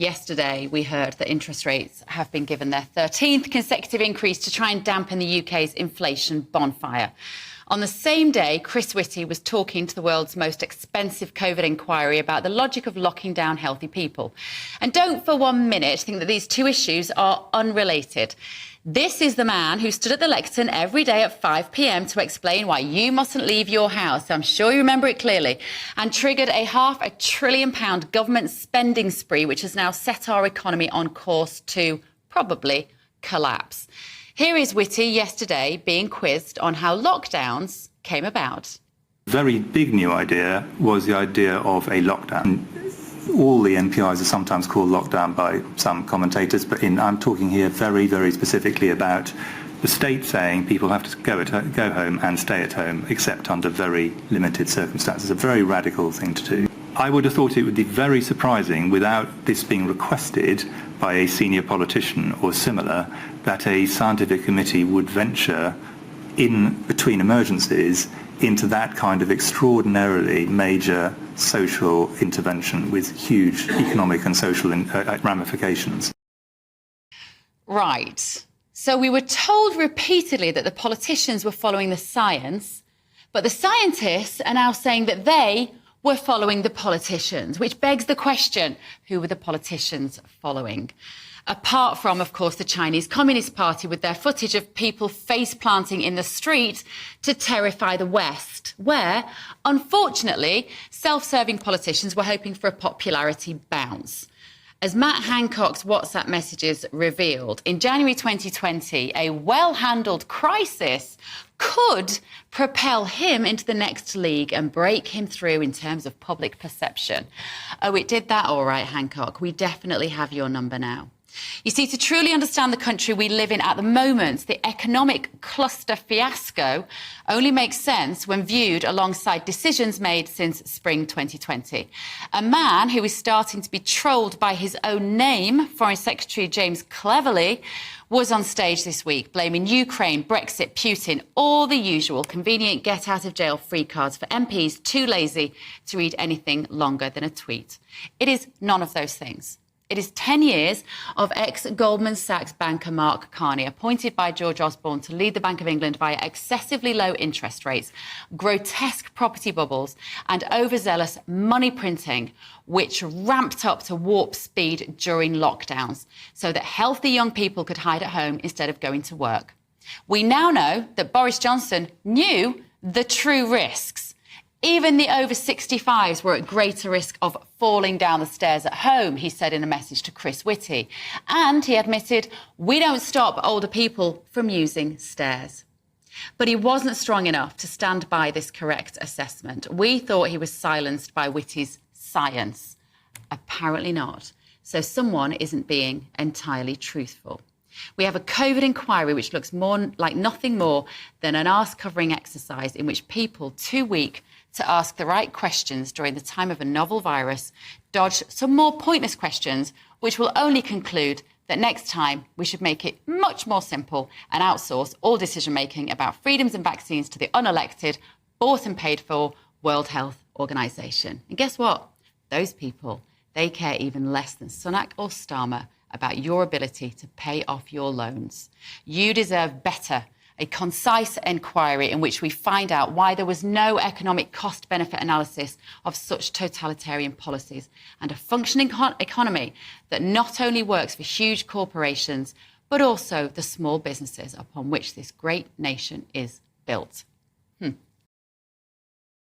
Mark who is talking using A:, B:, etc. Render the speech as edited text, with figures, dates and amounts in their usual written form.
A: Yesterday, we heard that interest rates have been given their 13th consecutive increase to try and dampen the UK's inflation bonfire. On the same day, Chris Whitty was talking to the world's most expensive COVID inquiry about the logic of locking down healthy people. And don't for 1 minute think that these two issues are unrelated. This is the man who stood at the lectern every day at 5 p.m. to explain why you mustn't leave your house. I'm sure you remember it clearly. And triggered a £500 billion government spending spree, which has now set our economy on course to probably collapse. Here is Whitty yesterday being quizzed on how lockdowns came about.
B: Very big new idea was the idea of a lockdown. All the NPIs are sometimes called lockdown by some commentators, but I'm talking here very, very specifically about the state saying people have to go home and stay at home, except under very limited circumstances. A very radical thing to do. I would have thought it would be very surprising, without this being requested by a senior politician or similar, that a scientific committee would venture in between emergencies into that kind of extraordinarily major social intervention with huge economic and social ramifications.
A: Right. So we were told repeatedly that the politicians were following the science, but the scientists are now saying that they were following the politicians, which begs the question, who were the politicians following? Apart from, of course, the Chinese Communist Party with their footage of people face-planting in the street to terrify the West, where, unfortunately, self-serving politicians were hoping for a popularity bounce. As Matt Hancock's WhatsApp messages revealed, in January 2020, a well-handled crisis could propel him into the next league and break him through in terms of public perception. Oh, it did that all right, Hancock. We definitely have your number now. You see, to truly understand the country we live in at the moment, the economic cluster fiasco only makes sense when viewed alongside decisions made since spring 2020. A man who is starting to be trolled by his own name, Foreign Secretary James Cleverly, was on stage this week blaming Ukraine, Brexit, Putin, all the usual convenient get-out-of-jail-free cards for MPs too lazy to read anything longer than a tweet. It is none of those things. It is 10 years of ex-Goldman Sachs banker Mark Carney, appointed by George Osborne to lead the Bank of England via excessively low interest rates, grotesque property bubbles and overzealous money printing, which ramped up to warp speed during lockdowns so that healthy young people could hide at home instead of going to work. We now know that Boris Johnson knew the true risks. Even the over 65s were at greater risk of falling down the stairs at home, he said in a message to Chris Whitty. And he admitted, we don't stop older people from using stairs. But he wasn't strong enough to stand by this correct assessment. We thought he was silenced by Whitty's science. Apparently not. So someone isn't being entirely truthful. We have a COVID inquiry which looks more like nothing more than an arse-covering exercise in which people too weak to ask the right questions during the time of a novel virus dodge some more pointless questions, which will only conclude that next time we should make it much more simple and outsource all decision-making about freedoms and vaccines to the unelected, bought and paid for World Health Organization. And guess what? Those people, they care even less than Sunak or Starmer about your ability to pay off your loans. You deserve better. A concise inquiry in which we find out why there was no economic cost-benefit analysis of such totalitarian policies, and a functioning economy that not only works for huge corporations, but also the small businesses upon which this great nation is built.